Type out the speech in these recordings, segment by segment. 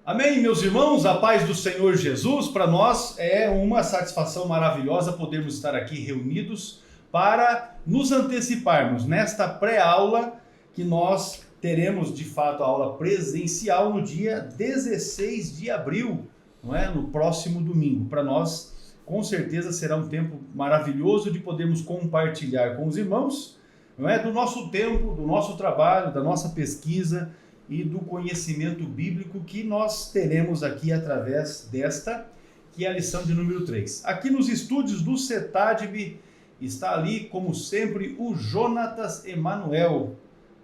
Amém, meus irmãos, a paz do Senhor Jesus. Para nós é uma satisfação maravilhosa podermos estar aqui reunidos para nos anteciparmos nesta pré-aula que nós teremos de fato a aula presencial no dia 16 de abril, não é? No próximo domingo. Para nós, com certeza, será um tempo maravilhoso de podermos compartilhar com os irmãos, não é? Do nosso tempo, do nosso trabalho, da nossa pesquisa e do conhecimento bíblico que nós teremos aqui através desta, que é a lição de número 3. Aqui nos estúdios do CETADB está ali, como sempre, o Jonatas Emanuel,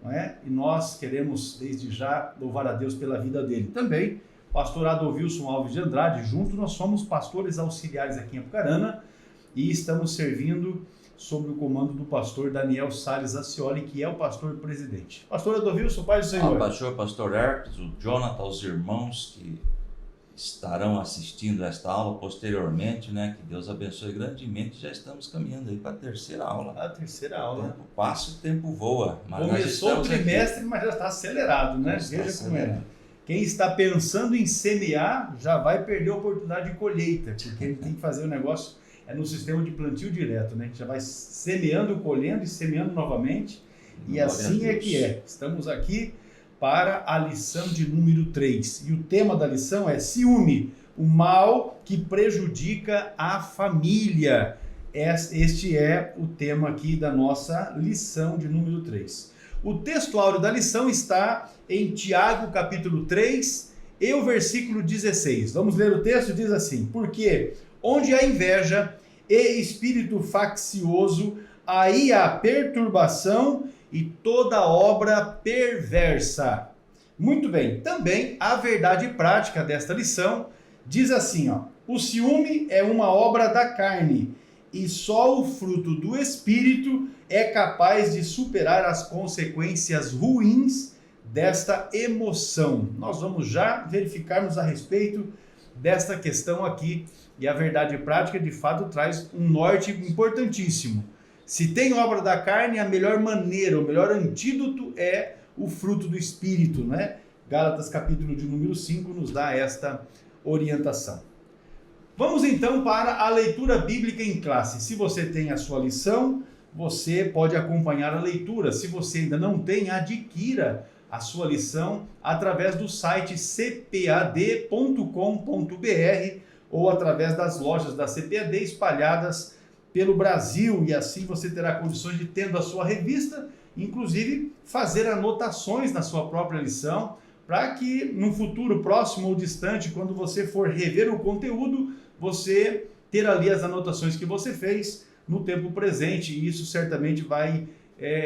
não é? E nós queremos desde já louvar a Deus pela vida dele. Também, pastor Adolvilson Alves de Andrade, juntos nós somos pastores auxiliares aqui em Apucarana e estamos servindo sob o comando do pastor Daniel Salles Acioli, que é o pastor presidente. Pastor Adolvilson, paz do Senhor. Pastor Herpes, o Jonathan, os irmãos que estarão assistindo esta aula posteriormente, né? Que Deus abençoe grandemente. Já estamos caminhando aí para a terceira aula. A terceira aula. O tempo passa, o tempo voa. Mas começou o trimestre, mas já está acelerado, né? Veja como é. Quem está pensando em semear já vai perder a oportunidade de colheita, porque ele tem que fazer o negócio no sistema de plantio direto, né? A gente já vai semeando, colhendo e semeando novamente. E assim é que é. Estamos aqui para a lição de número 3. E o tema da lição é ciúme, o mal que prejudica a família. Este é o tema aqui da nossa lição de número 3. O texto áureo da lição está em Tiago, capítulo 3, e o versículo 16. Vamos ler o texto, diz assim: porque onde há inveja e espírito faccioso, aí há perturbação e toda obra perversa. Muito bem, também a verdade prática desta lição diz assim, ó: o ciúme é uma obra da carne, e só o fruto do Espírito é capaz de superar as consequências ruins desta emoção. Nós vamos já verificarmos a respeito desta questão aqui, e a verdade prática de fato traz um norte importantíssimo. Se tem obra da carne, a melhor maneira, o melhor antídoto é o fruto do Espírito, né? Gálatas capítulo de número 5 nos dá esta orientação. Vamos então para a leitura bíblica em classe. Se você tem a sua lição, você pode acompanhar a leitura. Se você ainda não tem, adquira a sua lição através do site cpad.com.br ou através das lojas da CPAD espalhadas pelo Brasil, e assim você terá condições de, tendo a sua revista, inclusive fazer anotações na sua própria lição, para que no futuro próximo ou distante, quando você for rever o conteúdo, você ter ali as anotações que você fez no tempo presente, e isso certamente vai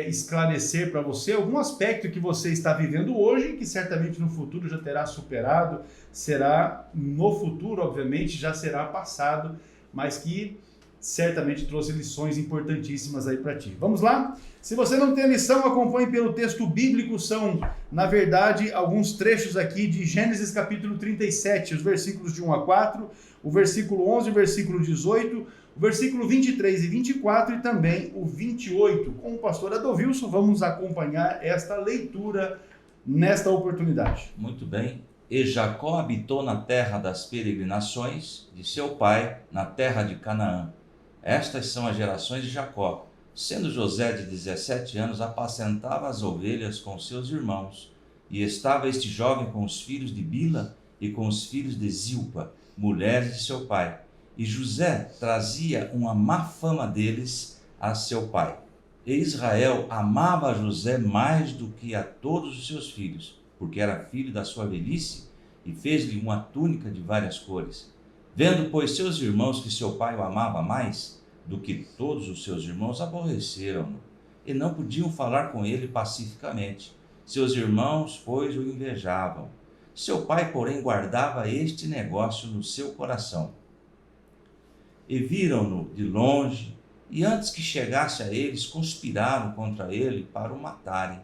esclarecer para você algum aspecto que você está vivendo hoje, que certamente no futuro já terá superado, será no futuro, obviamente, já será passado, mas que certamente trouxe lições importantíssimas aí para ti. Vamos lá? Se você não tem a lição, acompanhe pelo texto bíblico. São, na verdade, alguns trechos aqui de Gênesis capítulo 37, os versículos de 1 a 4, o versículo 11, o versículo 18, o versículo 23 e 24 e também o 28. Com o pastor Adolvilson, vamos acompanhar esta leitura nesta oportunidade. Muito bem. E Jacó habitou na terra das peregrinações de seu pai, na terra de Canaã. Estas são as gerações de Jacó. Sendo José de 17 anos, apacentava as ovelhas com seus irmãos. E estava este jovem com os filhos de Bila e com os filhos de Zilpa, mulheres de seu pai. E José trazia uma má fama deles a seu pai. E Israel amava José mais do que a todos os seus filhos, porque era filho da sua velhice, e fez-lhe uma túnica de várias cores. Vendo, pois, seus irmãos que seu pai o amava mais do que todos os seus irmãos, aborreceram-no, e não podiam falar com ele pacificamente. Seus irmãos, pois, o invejavam. Seu pai, porém, guardava este negócio no seu coração. E viram-no de longe, e antes que chegasse a eles, conspiraram contra ele para o matarem.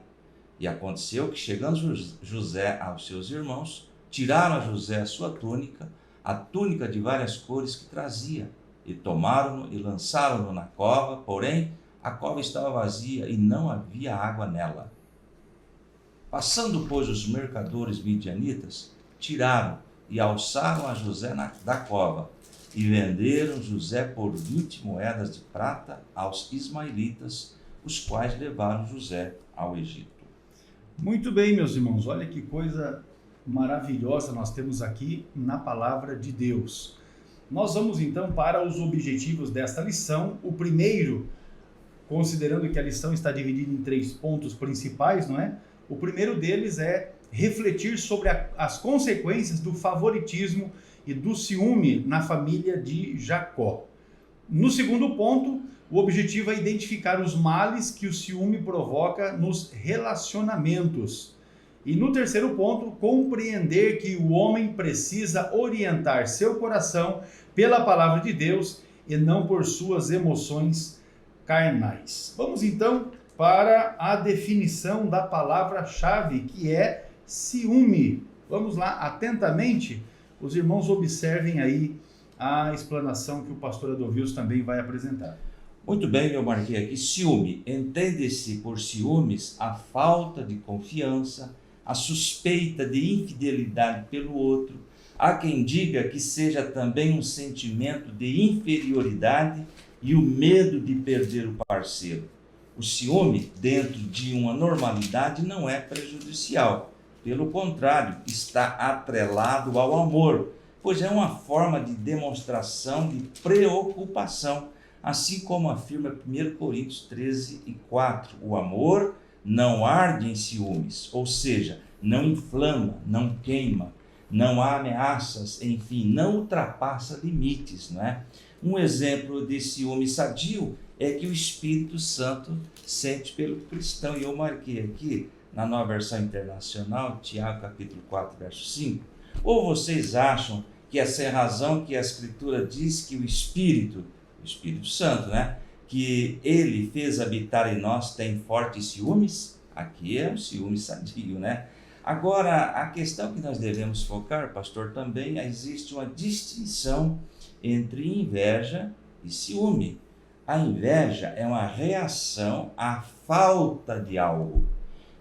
E aconteceu que, chegando José aos seus irmãos, tiraram a José a sua túnica, a túnica de várias cores que trazia, e tomaram-no e lançaram-no na cova, porém a cova estava vazia e não havia água nela. Passando, pois, os mercadores midianitas, tiraram e alçaram a José da cova e venderam José por 20 moedas de prata aos ismaelitas, os quais levaram José ao Egito. Muito bem, meus irmãos, olha que coisa maravilhosa nós temos aqui na palavra de Deus. Nós vamos então para os objetivos desta lição. O primeiro, considerando que a lição está dividida em 3 pontos principais, não é? O primeiro deles é refletir sobre as consequências do favoritismo e do ciúme na família de Jacó. No segundo ponto, o objetivo é identificar os males que o ciúme provoca nos relacionamentos. E no terceiro ponto, compreender que o homem precisa orientar seu coração pela palavra de Deus e não por suas emoções carnais. Vamos então para a definição da palavra-chave, que é ciúme. Vamos lá, atentamente, os irmãos observem aí a explanação que o pastor Adovilson também vai apresentar. Muito bem, eu marquei aqui, ciúme. Entende-se por ciúmes a falta de confiança, a suspeita de infidelidade pelo outro. Há quem diga que seja também um sentimento de inferioridade e o medo de perder o parceiro. O ciúme, dentro de uma normalidade, não é prejudicial. Pelo contrário, está atrelado ao amor, pois é uma forma de demonstração de preocupação, assim como afirma 1 Coríntios 13:4. O amor não arde em ciúmes, ou seja, não inflama, não queima, não há ameaças, enfim, não ultrapassa limites, não é? Um exemplo de ciúme sadio é que o Espírito Santo sente pelo cristão, e eu marquei aqui na Nova Versão Internacional, Tiago capítulo 4, verso 5. Ou vocês acham que essa é a razão que a Escritura diz que o Espírito Santo, né, que ele fez habitar em nós, tem fortes ciúmes? Aqui é um ciúme sadio, né? Agora, a questão que nós devemos focar, pastor, também existe uma distinção entre inveja e ciúme. A inveja é uma reação à falta de algo.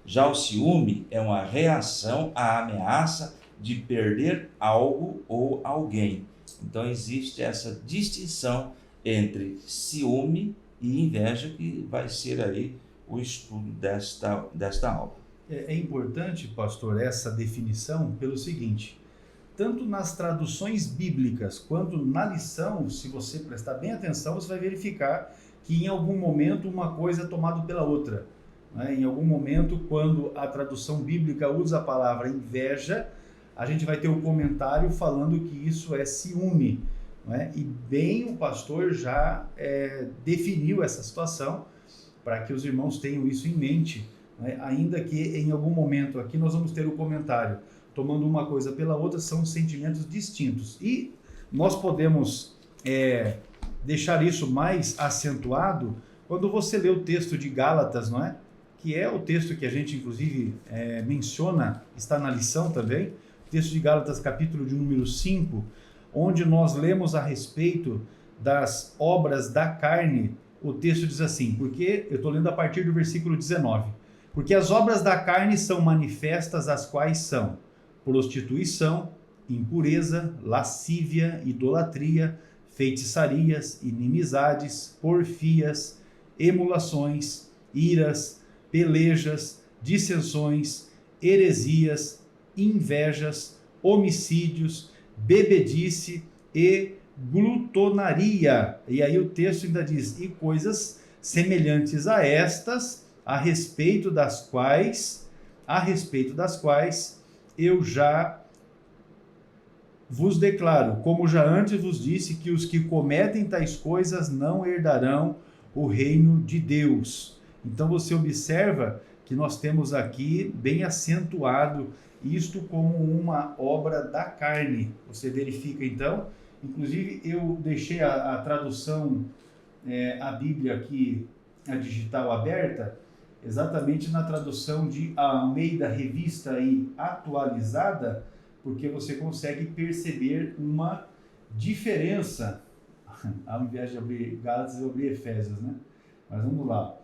Já o ciúme é uma reação à ameaça de perder algo ou alguém. Então existe essa distinção entre ciúme e inveja, que vai ser aí o estudo desta aula. É importante, pastor, essa definição pelo seguinte: tanto nas traduções bíblicas quanto na lição, se você prestar bem atenção, você vai verificar que em algum momento uma coisa é tomada pela outra, né? Em algum momento, quando a tradução bíblica usa a palavra inveja, a gente vai ter um comentário falando que isso é ciúme, né? E bem o pastor já definiu essa situação para que os irmãos tenham isso em mente, né? Ainda que em algum momento aqui nós vamos ter o comentário tomando uma coisa pela outra, são sentimentos distintos. E nós podemos deixar isso mais acentuado quando você lê o texto de Gálatas, não é? Que é o texto que a gente, inclusive, menciona, está na lição também, o texto de Gálatas, capítulo de número 5, onde nós lemos a respeito das obras da carne. O texto diz assim, porque eu estou lendo a partir do versículo 19, porque as obras da carne são manifestas, as quais são prostituição, impureza, lascívia, idolatria, feitiçarias, inimizades, porfias, emulações, iras, pelejas, dissensões, heresias, invejas, homicídios, bebedice e glutonaria. E aí o texto ainda diz, e coisas semelhantes a estas, a respeito das quais eu já vos declaro, como já antes vos disse, que os que cometem tais coisas não herdarão o reino de Deus. Então você observa que nós temos aqui bem acentuado isto como uma obra da carne. Você verifica então, inclusive eu deixei a tradução, a Bíblia aqui, a digital aberta, exatamente na tradução de Almeida Revista e Atualizada, porque você consegue perceber uma diferença, ao invés de abrir Gálatas, eu abri Efésios, né? Mas vamos lá.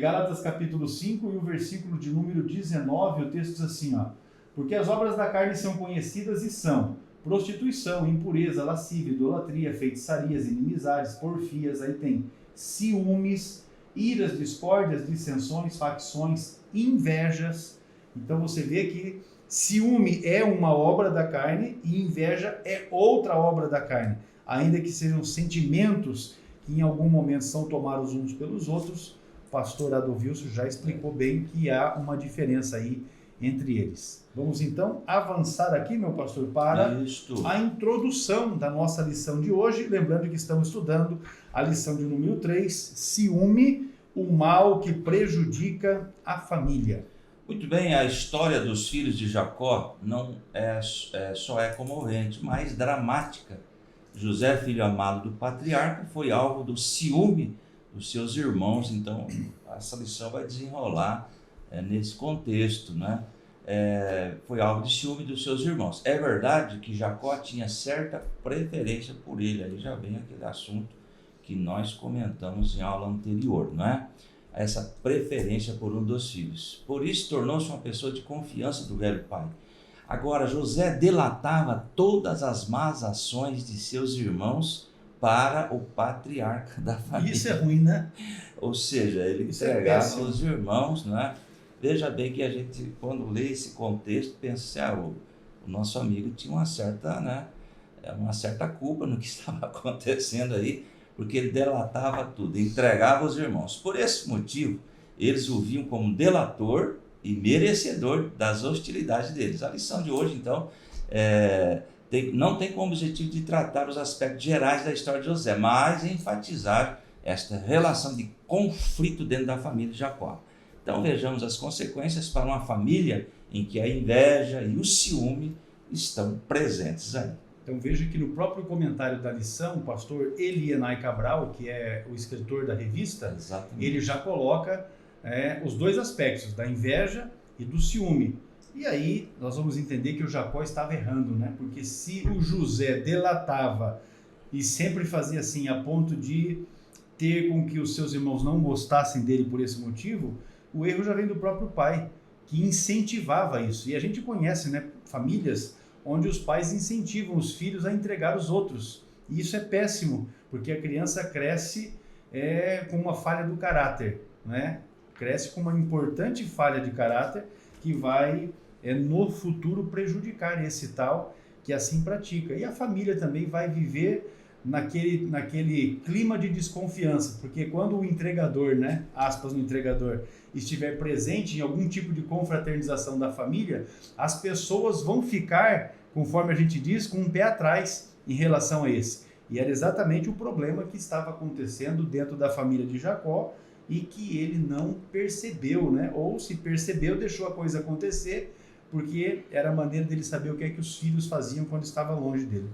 Gálatas capítulo 5 e o versículo de número 19, o texto diz assim, ó, Porque as obras da carne são conhecidas e são prostituição, impureza, lascívia, idolatria, feitiçarias, inimizades, porfias, aí tem ciúmes, iras, discórdias, dissensões, facções, invejas. Então você vê que ciúme é uma obra da carne e inveja é outra obra da carne. Ainda que sejam sentimentos que em algum momento são tomados uns pelos outros, o pastor Adovilson já explicou bem que há uma diferença aí entre eles. Vamos então avançar aqui, meu pastor, para a introdução da nossa lição de hoje. Lembrando que estamos estudando a lição de número 3, ciúme, o mal que prejudica a família. Muito bem, a história dos filhos de Jacó não só é comovente, mas dramática. José, filho amado do patriarca, foi alvo do ciúme dos seus irmãos. Então, essa lição vai desenrolar nesse contexto, né? Foi alvo de ciúme dos seus irmãos. É verdade que Jacó tinha certa preferência por ele. Aí já vem aquele assunto que nós comentamos em aula anterior, não é? Essa preferência por um dos filhos. Por isso tornou-se uma pessoa de confiança do velho pai. Agora, José delatava todas as más ações de seus irmãos para o patriarca da família. Isso é ruim, né? Ou seja, ele entregava os irmãos, né? Veja bem que a gente, quando lê esse contexto, pensa assim, o nosso amigo tinha uma certa culpa no que estava acontecendo aí, porque ele delatava tudo, entregava os irmãos. Por esse motivo, eles o viam como delator e merecedor das hostilidades deles. A lição de hoje, então, não tem como objetivo de tratar os aspectos gerais da história de José, mas enfatizar esta relação de conflito dentro da família de Jacó. Então vejamos as consequências para uma família em que a inveja e o ciúme estão presentes aí. Então veja que no próprio comentário da lição, o pastor Elienay Cabral, que é o escritor da revista, exatamente, ele já coloca os dois aspectos, da inveja e do ciúme. E aí nós vamos entender que o Jacó estava errando, né? Porque se o José delatava e sempre fazia assim, a ponto de ter com que os seus irmãos não gostassem dele por esse motivo, o erro já vem do próprio pai, que incentivava isso. E a gente conhece, né, famílias onde os pais incentivam os filhos a entregar os outros. E isso é péssimo, porque a criança cresce com uma falha do caráter, né? Cresce com uma importante falha de caráter que vai, no futuro, prejudicar esse tal que assim pratica. E a família também vai viver naquele clima de desconfiança, porque quando o entregador, né, aspas no entregador, estiver presente em algum tipo de confraternização da família, as pessoas vão ficar, conforme a gente diz, com um pé atrás em relação a esse. E era exatamente o problema que estava acontecendo dentro da família de Jacó e que ele não percebeu, né? Ou se percebeu, deixou a coisa acontecer, porque era a maneira dele saber o que é que os filhos faziam quando estavam longe dele.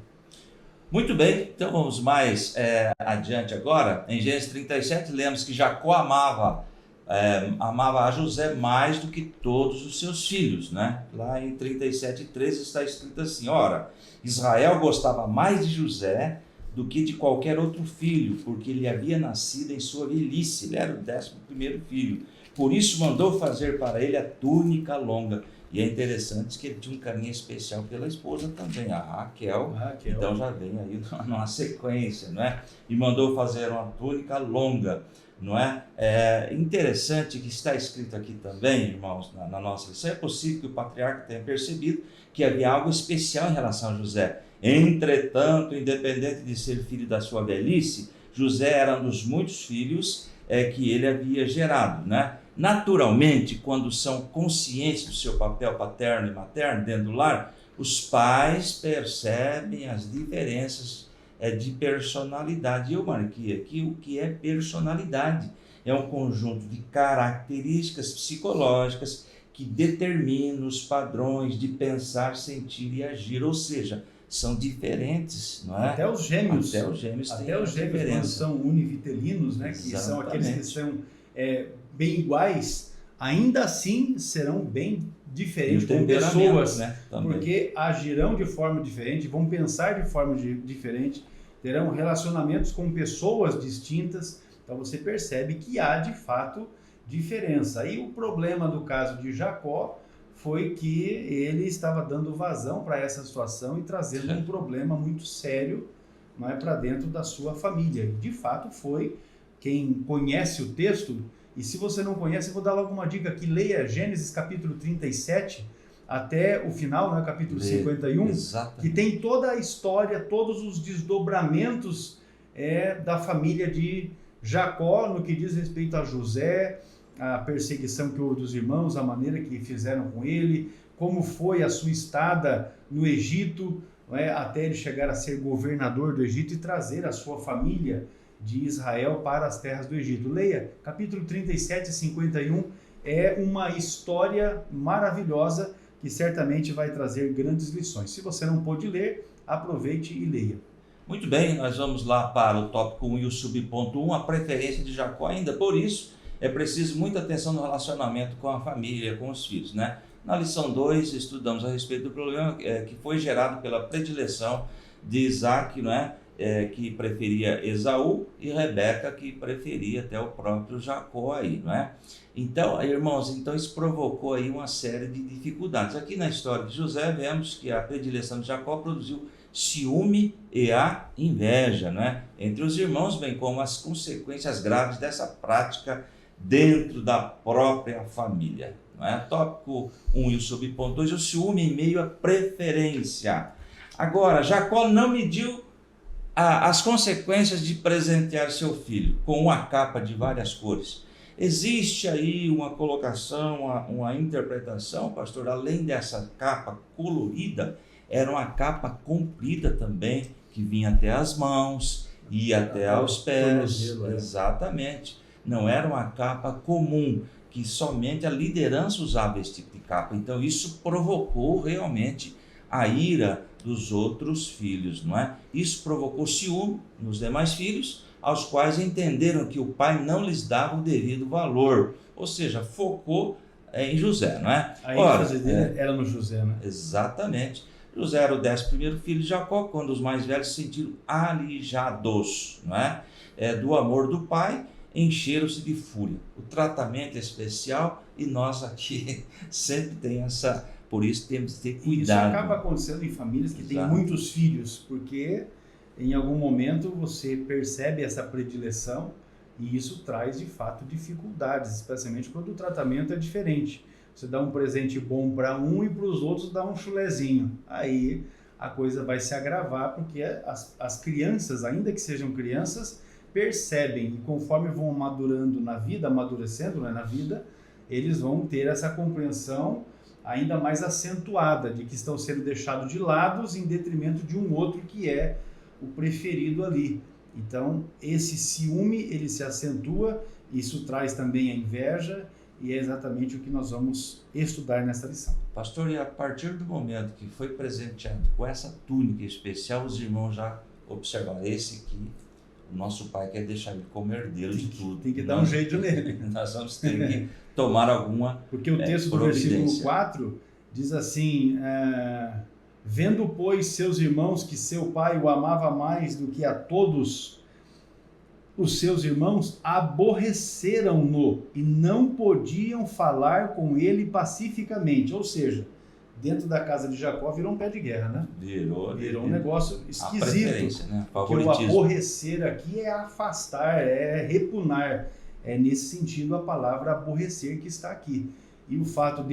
Muito bem, então vamos mais adiante agora. Em Gênesis 37, lemos que Jacó amava a José mais do que todos os seus filhos, né? Lá em 37:13 está escrito assim: ora, Israel gostava mais de José do que de qualquer outro filho, porque ele havia nascido em sua velhice, ele era o 11º filho. Por isso mandou fazer para ele a túnica longa. E é interessante que ele tinha um carinho especial pela esposa também, a Raquel. Então já vem aí numa sequência, não é? E mandou fazer uma túnica longa, não é? É interessante que está escrito aqui também, irmãos, na nossa lição. É possível que o patriarca tenha percebido que havia algo especial em relação a José. Entretanto, independente de ser filho da sua velhice, José era um dos muitos filhos que ele havia gerado, né? Naturalmente, quando são conscientes do seu papel paterno e materno dentro do lar, os pais percebem as diferenças de personalidade. Eu marquei aqui o que é personalidade. É um conjunto de características psicológicas que determinam os padrões de pensar, sentir e agir, ou seja, são diferentes, não é? Até os gêmeos. Até os gêmeos têm quando são univitelinos, né? Que são aqueles que são bem iguais, ainda assim serão bem diferentes como pessoas, né? Porque agirão de forma diferente, vão pensar de forma diferente, terão relacionamentos com pessoas distintas. Então você percebe que há de fato diferença. Aí o problema do caso de Jacó foi que ele estava dando vazão para essa situação e trazendo um problema muito sério, não é, para dentro da sua família. E, de fato, foi. Quem conhece o texto, e se você não conhece, eu vou dar logo uma dica aqui, leia Gênesis capítulo 37 até o final, né, capítulo 51, exatamente, que tem toda a história, todos os desdobramentos da família de Jacó, no que diz respeito a José, a perseguição que houve dos irmãos, a maneira que fizeram com ele, como foi a sua estada no Egito, até ele chegar a ser governador do Egito e trazer a sua família de Israel para as terras do Egito. Leia, capítulo 37 e 51, é uma história maravilhosa que certamente vai trazer grandes lições. Se você não pôde ler, aproveite e leia. Muito bem, nós vamos lá para o tópico 1 e o subponto 1, a preferência de Jacó. Ainda por isso, é preciso muita atenção no relacionamento com a família, com os filhos, né? Na lição 2, estudamos a respeito do problema que foi gerado pela predileção de Isaac, não é? Que preferia Esaú, e Rebeca, que preferia até o próprio Jacó aí, não é? Então, irmãos, isso provocou aí uma série de dificuldades. Aqui na história de José, vemos que a predileção de Jacó produziu ciúme e a inveja, não é? Entre os irmãos, bem como as consequências graves dessa prática dentro da própria família, não é? Tópico 1 e o subponto 2, o ciúme em meio à preferência. Agora, Jacó não mediu as consequências de presentear seu filho com uma capa de várias cores. Existe aí uma colocação, uma interpretação, pastor, além dessa capa colorida, era uma capa comprida também, que vinha até as mãos e até aos pés. Exatamente. Não era uma capa comum, que somente a liderança usava esse tipo de capa. Então isso provocou realmente a ira dos outros filhos, não é? Isso provocou ciúme nos demais filhos, aos quais entenderam que o pai não lhes dava o devido valor, ou seja, focou em José, não é? A ênfase dele era no José, né? Exatamente. José era o 11º filho de Jacó, quando os mais velhos se sentiram alijados, não é? Do amor do pai, encheram-se de fúria. O tratamento especial, e nós aqui sempre tem essa... Por isso temos que ter cuidado. Isso acaba acontecendo em famílias que têm muitos filhos, porque em algum momento você percebe essa predileção e isso traz de fato dificuldades, especialmente quando o tratamento é diferente. Você dá um presente bom para um e para os outros dá um chulezinho. Aí a coisa vai se agravar, porque as crianças, ainda que sejam crianças, percebem, e conforme vão madurando na vida, amadurecendo, né, na vida, eles vão ter essa compreensão ainda mais acentuada, de que estão sendo deixados de lado em detrimento de um outro que é o preferido ali. Então, esse ciúme, ele se acentua, isso traz também a inveja, e é exatamente o que nós vamos estudar nessa lição. Pastor, e a partir do momento que foi presenteado com essa túnica especial, os irmãos já observaram, esse aqui, o nosso pai quer deixar ele como herdeiro de tudo. Tem que dar um jeito nele. Nós vamos ter que tomar alguma Porque o texto do versículo 4 diz assim, vendo, pois, seus irmãos que seu pai o amava mais do que a todos os seus irmãos, aborreceram-no e não podiam falar com ele pacificamente. Ou seja, dentro da casa de Jacó virou um pé de guerra, né? Virou um negócio esquisito. Né? Porque o aborrecer aqui é afastar, é repunar. É nesse sentido a palavra aborrecer que está aqui. E o fato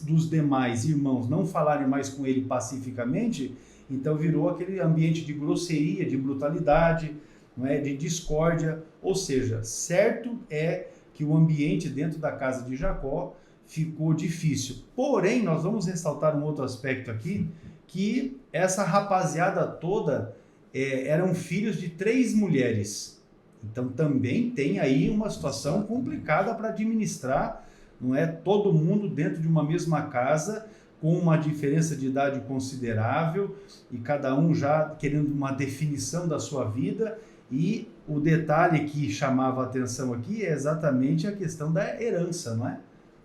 dos demais irmãos não falarem mais com ele pacificamente, então virou aquele ambiente de grosseria, de brutalidade, não é? De discórdia. Ou seja, certo é que o ambiente dentro da casa de Jacó ficou difícil. Porém, nós vamos ressaltar um outro aspecto aqui, que essa rapaziada toda eram filhos de 3 mulheres. Então também tem aí uma situação complicada para administrar, não é? Todo mundo dentro de uma mesma casa, com uma diferença de idade considerável, e cada um já querendo uma definição da sua vida. E o detalhe que chamava a atenção aqui é exatamente a questão da herança, não é?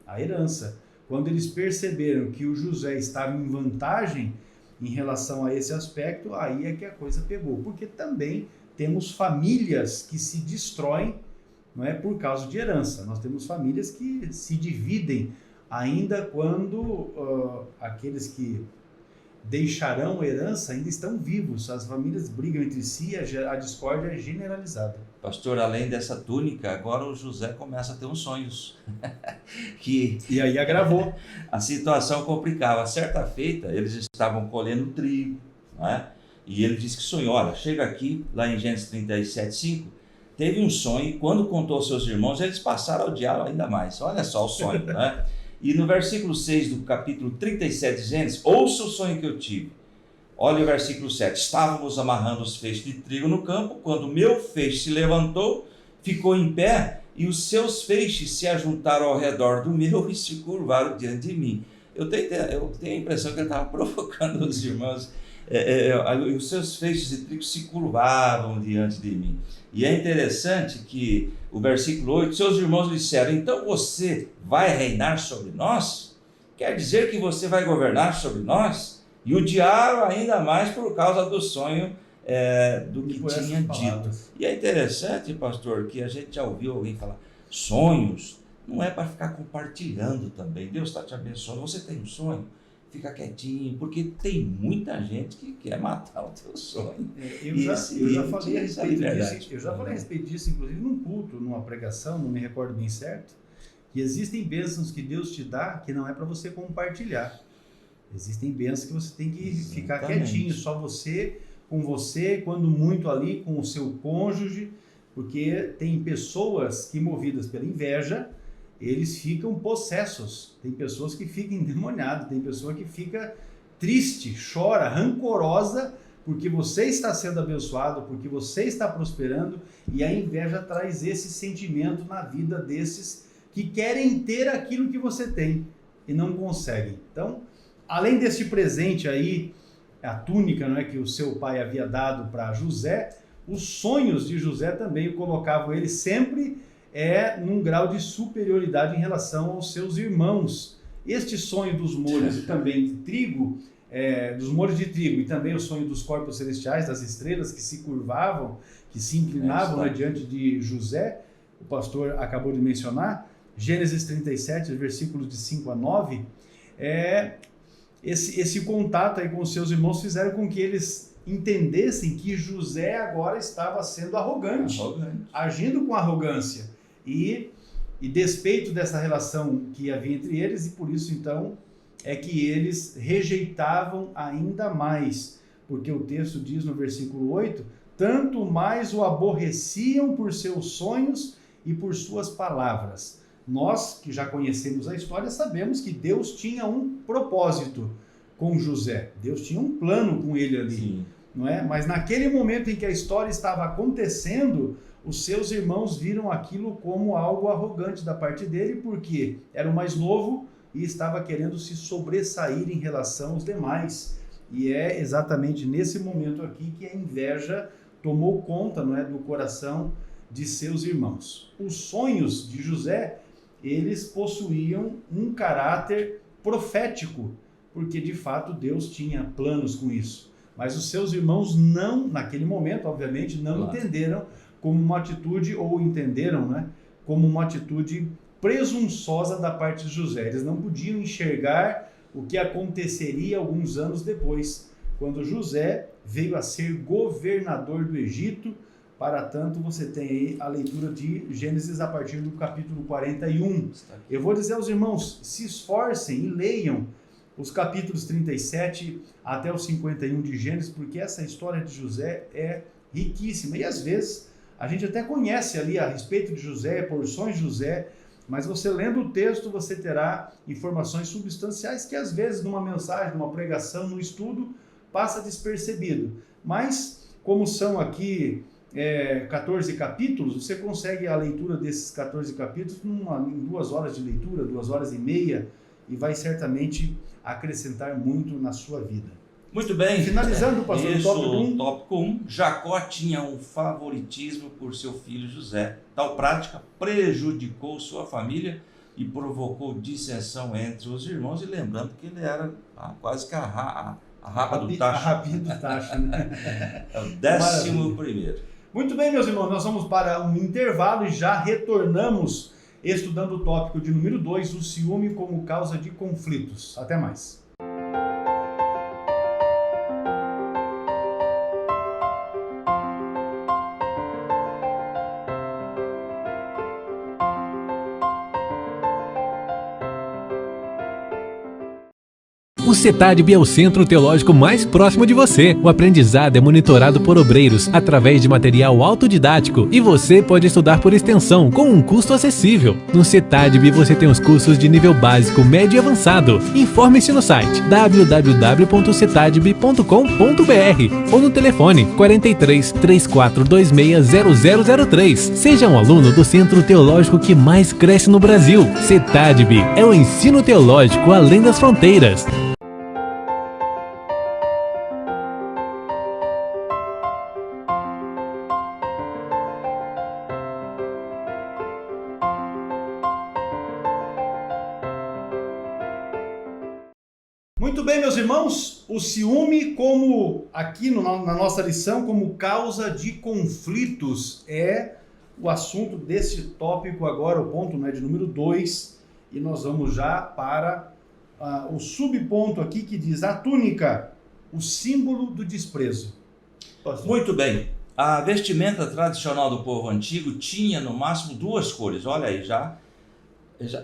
A herança. Quando eles perceberam que o José estava em vantagem em relação a esse aspecto, aí é que a coisa pegou. Porque também temos famílias que se destroem, não é, por causa de herança. Nós temos famílias que se dividem ainda quando aqueles que deixarão herança ainda estão vivos. As famílias brigam entre si, a discórdia é generalizada. Pastor, além dessa túnica, agora o José começa a ter uns sonhos. E aí agravou. A situação complicava. Certa feita, eles estavam colhendo trigo, não é? E ele disse que sonhou. Olha, chega aqui, lá em Gênesis 37:5, teve um sonho, e quando contou aos seus irmãos, eles passaram a odiá-lo ainda mais. Olha só o sonho, né? E no versículo 6 do capítulo 37 de Gênesis, ouça o sonho que eu tive. Olha o versículo 7. Estávamos amarrando os feixes de trigo no campo, quando meu feixe se levantou, ficou em pé, e os seus feixes se ajuntaram ao redor do meu e se curvaram diante de mim. Eu tenho a impressão que ele estava provocando os irmãos. Os seus feixes de trigo se curvavam diante de mim. E é interessante que o versículo 8, seus irmãos lhe disseram, então você vai reinar sobre nós? Quer dizer que você vai governar sobre nós? E odiaram ainda mais por causa do sonho do que tinha dito. E é interessante, pastor, que a gente já ouviu alguém falar, sonhos não é para ficar compartilhando também. Deus está te abençoando, você tem um sonho? Fica quietinho, porque tem muita gente que quer matar o teu sonho. Eu já falei a respeito disso, inclusive num culto, numa pregação, não me recordo bem certo, que existem bênçãos que Deus te dá que não é para você compartilhar. Existem bênçãos que você tem que ficar quietinho, só você, com você, quando muito ali com o seu cônjuge, porque tem pessoas que, movidas pela inveja, eles ficam possessos. Tem pessoas que ficam endemoniadas, tem pessoa que fica triste, chora, rancorosa, porque você está sendo abençoado, porque você está prosperando, e a inveja traz esse sentimento na vida desses que querem ter aquilo que você tem e não conseguem. Então, além desse presente aí, a túnica, não é, que o seu pai havia dado para José, os sonhos de José também colocavam ele sempre num grau de superioridade em relação aos seus irmãos. Este sonho dos molhos e também de trigo, dos molhos de trigo, e também o sonho dos corpos celestiais, das estrelas que se curvavam, que se inclinavam diante de José, o pastor acabou de mencionar, Gênesis 37, versículos de 5 a 9, esse contato aí com os seus irmãos fizeram com que eles entendessem que José agora estava sendo arrogante. Agindo com arrogância. E despeito dessa relação que havia entre eles, e por isso então é que eles rejeitavam ainda mais, porque o texto diz no versículo 8, tanto mais o aborreciam por seus sonhos e por suas palavras. Nós, que já conhecemos a história, sabemos que Deus tinha um propósito com José, Deus tinha um plano com ele ali. Sim. Não é? Mas naquele momento em que a história estava acontecendo, os seus irmãos viram aquilo como algo arrogante da parte dele, porque era o mais novo e estava querendo se sobressair em relação aos demais. E é exatamente nesse momento aqui que a inveja tomou conta, não é, do coração de seus irmãos. Os sonhos de José, eles possuíam um caráter profético, porque de fato Deus tinha planos com isso. Mas os seus irmãos não, naquele momento, obviamente, não entenderam como uma atitude, ou entenderam, né, como uma atitude presunçosa da parte de José. Eles não podiam enxergar o que aconteceria alguns anos depois, quando José veio a ser governador do Egito. Para tanto, você tem aí a leitura de Gênesis a partir do capítulo 41. Eu vou dizer aos irmãos, se esforcem e leiam os capítulos 37 até o 51 de Gênesis, porque essa história de José é riquíssima. E às vezes a gente até conhece ali a respeito de José, porções de José, mas você lendo o texto, você terá informações substanciais que às vezes numa mensagem, numa pregação, no estudo, passa despercebido. Mas como são aqui 14 capítulos, você consegue a leitura desses 14 capítulos em 2 horas de leitura, 2 horas e meia, e vai certamente acrescentar muito na sua vida. Muito bem. Finalizando, pastor, o tópico 1. Jacó tinha um favoritismo por seu filho José. Tal prática prejudicou sua família e provocou dissensão entre os irmãos. E lembrando que ele era quase que a rapa do tacho. A rapinha do tacho, né? É o 11º. Muito bem, meus irmãos, nós vamos para um intervalo e já retornamos estudando o tópico de número 2, o ciúme como causa de conflitos. Até mais. O CETADB é o centro teológico mais próximo de você. O aprendizado é monitorado por obreiros através de material autodidático e você pode estudar por extensão com um custo acessível. No CETADB você tem os cursos de nível básico, médio e avançado. Informe-se no site www.cetadb.com.br ou no telefone 43 3426 0003. Seja um aluno do centro teológico que mais cresce no Brasil. CETADB é o ensino teológico além das fronteiras. Muito bem, meus irmãos, o ciúme como, aqui na nossa lição, como causa de conflitos, é o assunto desse tópico agora, o ponto de número 2, e nós vamos já para o subponto aqui que diz a túnica, o símbolo do desprezo. Muito bem, a vestimenta tradicional do povo antigo tinha no máximo 2 cores, olha aí já.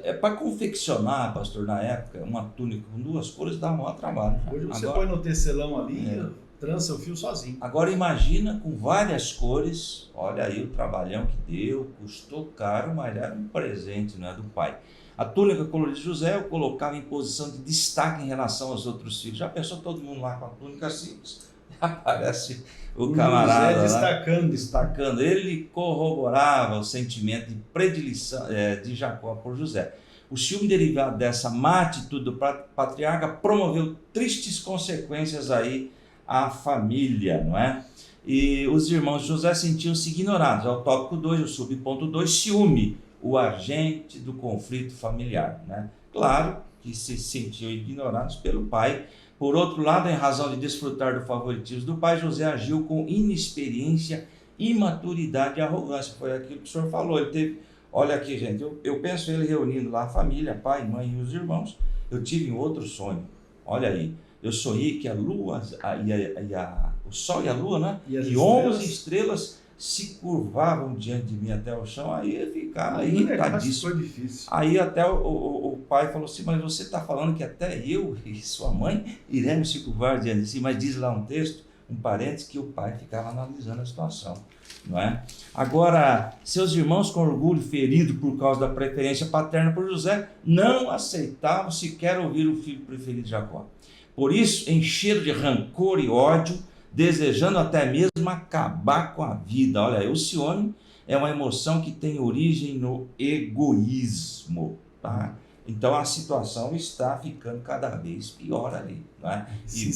É para confeccionar, pastor, na época, uma túnica com 2 cores dá um maior trabalho. Hoje você põe no tecelão ali e trança o fio sozinho. Agora imagina com várias cores, olha aí o trabalhão que deu, custou caro, mas era um presente, do pai. A túnica colorida de José eu colocava em posição de destaque em relação aos outros filhos. Já pensou todo mundo lá com a túnica simples? Aparece o camarada destacando. Ele corroborava o sentimento de predileção de Jacó por José. O ciúme derivado dessa má atitude do patriarca promoveu tristes consequências aí à família, não é? E os irmãos de José sentiam-se ignorados. É o tópico 2, o subponto 2, ciúme, o agente do conflito familiar, né? Claro que se sentiam ignorados pelo pai. Por outro lado, em razão de desfrutar do favoritismo do pai, José agiu com inexperiência, imaturidade e arrogância. Foi aquilo que o senhor falou. Ele teve, olha aqui, gente, eu penso ele reunindo lá a família, pai, mãe e os irmãos. Eu tive um outro sonho. Olha aí, eu sonhei que a lua, o sol e a lua, né? E 11 estrelas se curvavam diante de mim até o chão, aí eu ficava irritadíssimo. Foi difícil. Aí até o pai falou assim, mas você está falando que até eu e sua mãe iremos se curvar diante de si, mas diz lá um texto, um parênteses, que o pai ficava analisando a situação, não é? Agora, seus irmãos com orgulho ferido por causa da preferência paterna por José, não aceitavam sequer ouvir o filho preferido de Jacó. Por isso, encheram de rancor e ódio, desejando até mesmo acabar com a vida. Olha aí, o ciúme é uma emoção que tem origem no egoísmo, tá? Então a situação está ficando cada vez pior ali, né? Se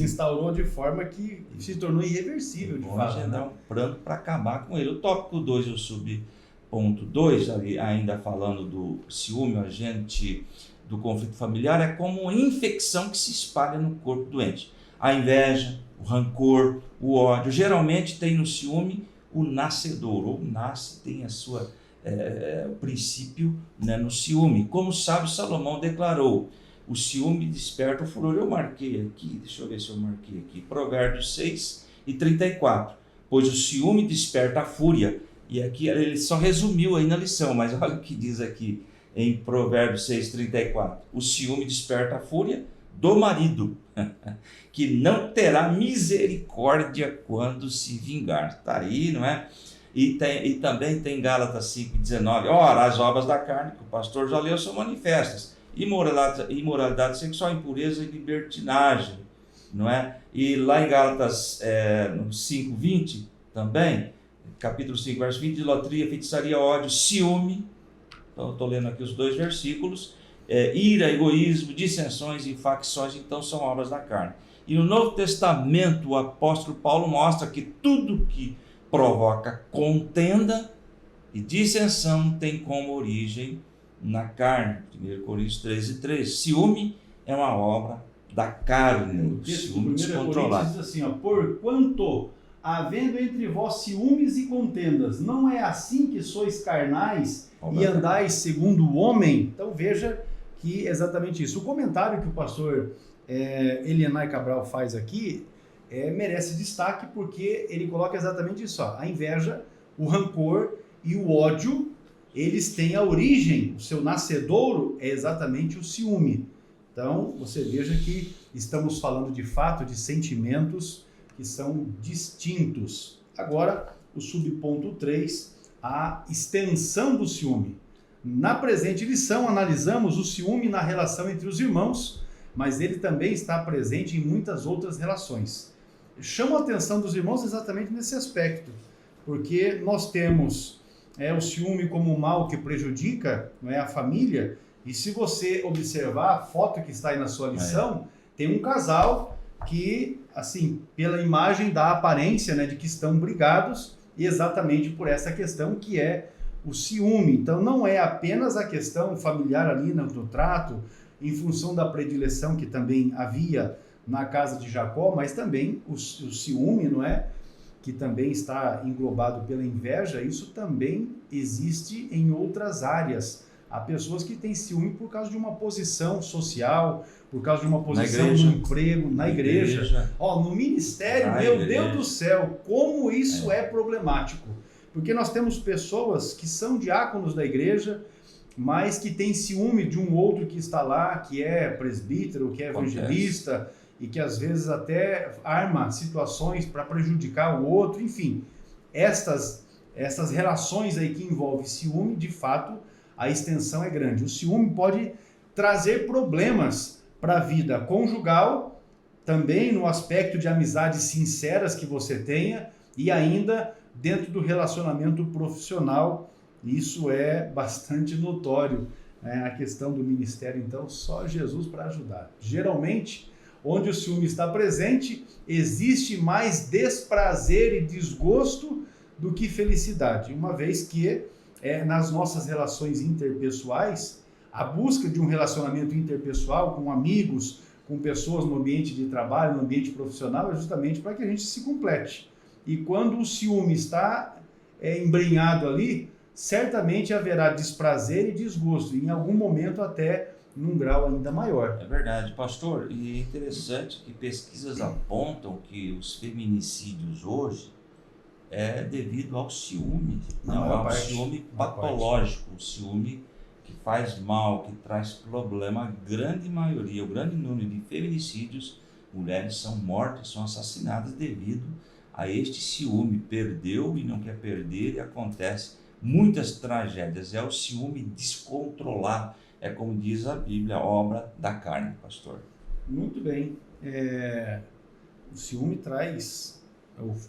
instaurou de forma que se tornou irreversível, de fato. Vamos agendar um plano para acabar com ele. O tópico 2, o subponto 2, ainda falando do ciúme, o agente do conflito familiar, é como uma infecção que se espalha no corpo doente. A inveja, o rancor, o ódio, geralmente tem no ciúme o nascedor, ou nasce, tem a sua o princípio, no ciúme. Como o sábio Salomão declarou, o ciúme desperta o furor. Eu marquei aqui, deixa eu ver se eu marquei aqui, Provérbios 6 e 34, pois o ciúme desperta a fúria. E aqui ele só resumiu aí na lição, mas olha o que diz aqui em Provérbios 6, 34, o ciúme desperta a fúria do marido, que não terá misericórdia quando se vingar. Está aí, não é? E também tem Gálatas 5,19. Ora, as obras da carne, que o pastor já leu, são manifestas: imoralidade sexual, impureza e libertinagem, não é? E lá em Gálatas 5,20 também, capítulo 5, verso 20, idolatria, feitiçaria, ódio, ciúme. Então, eu estou lendo aqui os 2 versículos. Ira, egoísmo, dissensões e facções, então são obras da carne. E no Novo Testamento, o apóstolo Paulo mostra que tudo que provoca contenda e dissensão tem como origem na carne. 1 Coríntios 13:3. Ciúme é uma obra da carne. O texto do 1 Coríntios diz assim, porquanto havendo entre vós ciúmes e contendas, não é assim que sois carnais e andais segundo o homem? Então veja que é exatamente isso. O comentário que o pastor Elianai Cabral faz aqui merece destaque, porque ele coloca exatamente isso. Ó, a inveja, o rancor e o ódio, eles têm a origem, o seu nascedouro é exatamente o ciúme. Então você veja que estamos falando de fato de sentimentos que são distintos. Agora, o subponto 3, a extensão do ciúme. Na presente lição, analisamos o ciúme na relação entre os irmãos, mas ele também está presente em muitas outras relações. Chamo a atenção dos irmãos exatamente nesse aspecto, porque nós temos o ciúme como um mal que prejudica, não é, a família, e se você observar a foto que está aí na sua lição, tem um casal que, assim, pela imagem da aparência, né, de que estão brigados, exatamente por essa questão que é o ciúme. Então não é apenas a questão familiar ali no trato, em função da predileção que também havia na casa de Jacó, mas também o ciúme, não é? Que também está englobado pela inveja, isso também existe em outras áreas. Há pessoas que têm ciúme por causa de uma posição social, por causa de uma posição no emprego, na igreja. No ministério, meu Deus do céu, como isso é problemático. Porque nós temos pessoas que são diáconos da igreja, mas que têm ciúme de um outro que está lá, que é presbítero, que é evangelista, e que às vezes até arma situações para prejudicar o outro. Enfim, essas relações aí que envolvem ciúme, de fato, a extensão é grande. O ciúme pode trazer problemas para a vida conjugal, também no aspecto de amizades sinceras que você tenha, e ainda dentro do relacionamento profissional. Isso é bastante notório, né? A questão do ministério, então, só Jesus para ajudar. Geralmente, onde o ciúme está presente, existe mais desprazer e desgosto do que felicidade, uma vez que nas nossas relações interpessoais, a busca de um relacionamento interpessoal com amigos, com pessoas no ambiente de trabalho, no ambiente profissional, é justamente para que a gente se complete. E quando o ciúme está embrenhado ali, certamente haverá desprazer e desgosto, e em algum momento até num grau ainda maior. É verdade, pastor. E é interessante que pesquisas apontam que os feminicídios hoje é devido ao ciúme. Não, é o ciúme patológico, o ciúme que faz mal, que traz problema. A grande maioria, o grande número de feminicídios, mulheres são mortas, são assassinadas devido a este ciúme. Perdeu e não quer perder, e acontece muitas tragédias. É o ciúme descontrolado. É como diz a Bíblia, obra da carne, pastor. Muito bem. O ciúme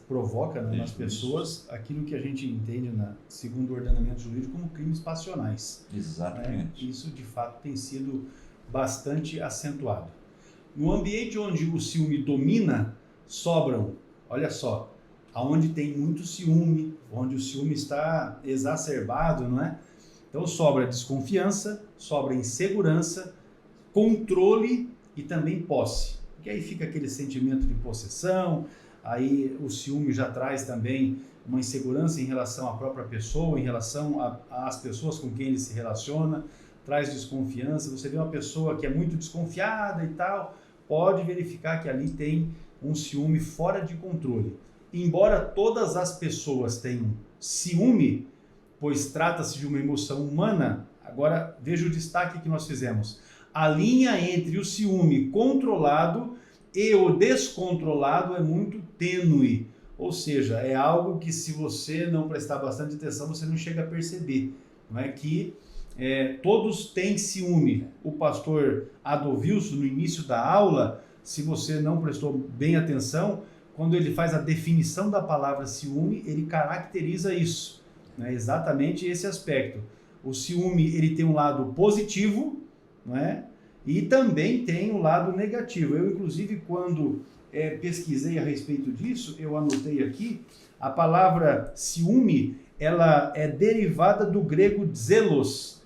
provoca, né, nas pessoas aquilo que a gente entende, segundo o ordenamento jurídico, como crimes passionais. Exatamente. Isso, de fato, tem sido bastante acentuado. No ambiente onde o ciúme domina, sobram, olha só, aonde tem muito ciúme, onde o ciúme está exacerbado, não é? Então sobra desconfiança, sobra insegurança, controle e também posse. Porque aí fica aquele sentimento de possessão, aí o ciúme já traz também uma insegurança em relação à própria pessoa, em relação às pessoas com quem ele se relaciona, traz desconfiança. Você vê uma pessoa que é muito desconfiada e tal, pode verificar que ali tem um ciúme fora de controle. Embora todas as pessoas tenham ciúme, pois trata-se de uma emoção humana, agora veja o destaque que nós fizemos. A linha entre o ciúme controlado e o descontrolado é muito tênue, ou seja, é algo que, se você não prestar bastante atenção, você não chega a perceber. Não é que todos têm ciúme. O pastor Adolvilson, no início da aula, se você não prestou bem atenção, quando ele faz a definição da palavra ciúme, ele caracteriza isso, né? Exatamente esse aspecto. O ciúme, ele tem um lado positivo, não é? E também tem um lado negativo. Eu, inclusive, quando pesquisei a respeito disso, eu anotei aqui, a palavra ciúme, ela é derivada do grego zelos,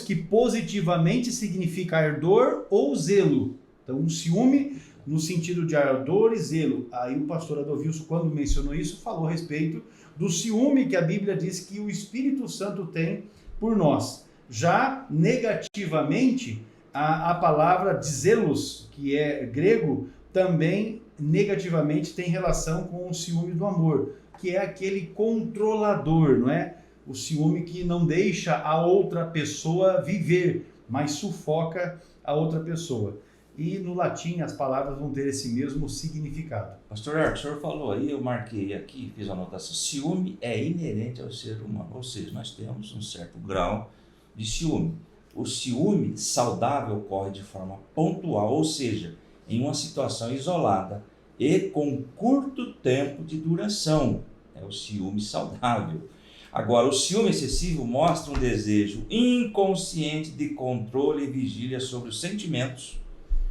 que positivamente significa ardor ou zelo. Então, o ciúme no sentido de ardor e zelo. Aí o pastor Adalvilson, quando mencionou isso, falou a respeito do ciúme que a Bíblia diz que o Espírito Santo tem por nós. Já negativamente, a palavra de zelos, que é grego, também negativamente tem relação com o ciúme do amor, que é aquele controlador, não é? O ciúme que não deixa a outra pessoa viver, mas sufoca a outra pessoa. E no latim as palavras vão ter esse mesmo significado. Pastor Arco, o senhor falou aí, eu marquei aqui, fiz a anotação, ciúme é inerente ao ser humano, ou seja, nós temos um certo grau de ciúme. O ciúme saudável ocorre de forma pontual, ou seja, em uma situação isolada e com curto tempo de duração. É o ciúme saudável. Agora, o ciúme excessivo mostra um desejo inconsciente de controle e vigília sobre os sentimentos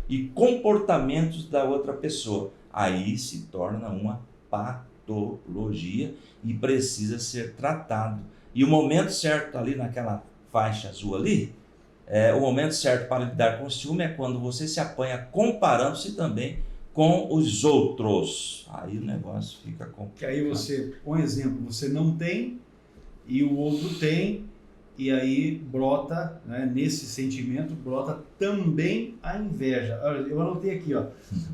e comportamentos da outra pessoa. Aí se torna uma patologia e precisa ser tratado. E o momento certo ali naquela faixa azul ali, o momento certo para lidar com o ciúme é quando você se apanha comparando-se também com os outros. Aí o negócio fica complicado. Que aí você, um exemplo, você não tem e o outro tem, e aí brota, né, nesse sentimento, brota também a inveja. Eu anotei aqui, ó.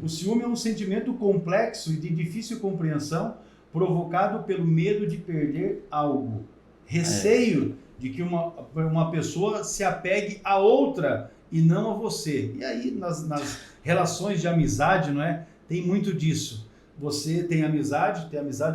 O ciúme é um sentimento complexo e de difícil compreensão, provocado pelo medo de perder algo. Receio de que uma pessoa se apegue a outra e não a você. E aí, nas relações de amizade, não é? Tem muito disso. Você tem amizade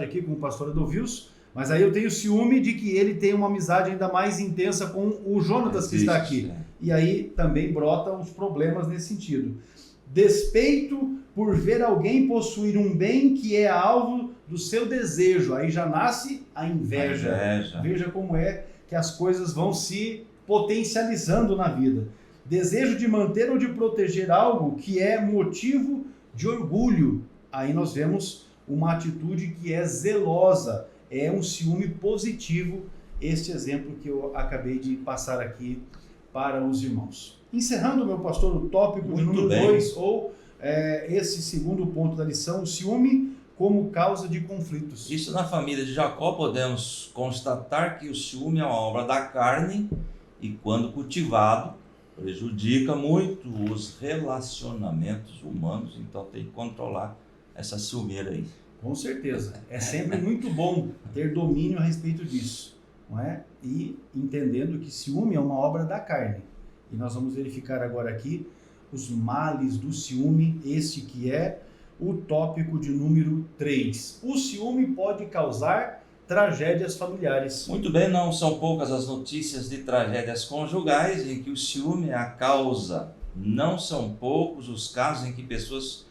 aqui com o pastor Adalvilson, mas aí eu tenho ciúme de que ele tem uma amizade ainda mais intensa com o Jonatas que está aqui. E aí também brotam os problemas nesse sentido. Despeito por ver alguém possuir um bem que é alvo do seu desejo. Aí já nasce a inveja. Veja como é que as coisas vão se potencializando na vida. Desejo de manter ou de proteger algo que é motivo de orgulho. Aí nós vemos uma atitude que é zelosa. É um ciúme positivo, este exemplo que eu acabei de passar aqui para os irmãos. Encerrando, meu pastor, o tópico de número 2, ou esse segundo ponto da lição, o ciúme como causa de conflitos. Isso na família de Jacó podemos constatar que o ciúme é uma obra da carne e quando cultivado prejudica muito os relacionamentos humanos, então tem que controlar essa ciumeira aí. Com certeza. É sempre muito bom ter domínio a respeito disso, não é? E entendendo que ciúme é uma obra da carne. E nós vamos verificar agora aqui os males do ciúme, este que é o tópico de número 3. O ciúme pode causar tragédias familiares. Muito bem, não são poucas as notícias de tragédias conjugais em que o ciúme é a causa. Não são poucos os casos em que pessoas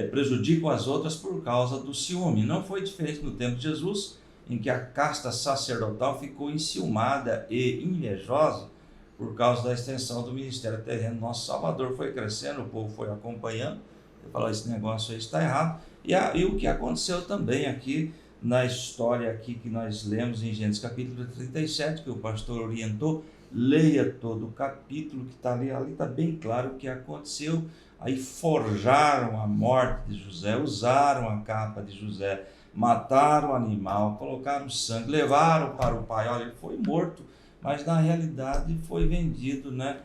prejudicam as outras por causa do ciúme. Não foi diferente no tempo de Jesus, em que a casta sacerdotal ficou enciumada e invejosa por causa da extensão do ministério terreno. Nosso Salvador foi crescendo, o povo foi acompanhando, ele falou, esse negócio aí está errado. E o que aconteceu também aqui na história aqui que nós lemos em Gênesis capítulo 37, que o pastor orientou, leia todo o capítulo que está ali está bem claro o que aconteceu. Aí forjaram a morte de José, usaram a capa de José, mataram o animal, colocaram sangue, levaram para o pai. Olha, ele foi morto, mas na realidade foi vendido, né,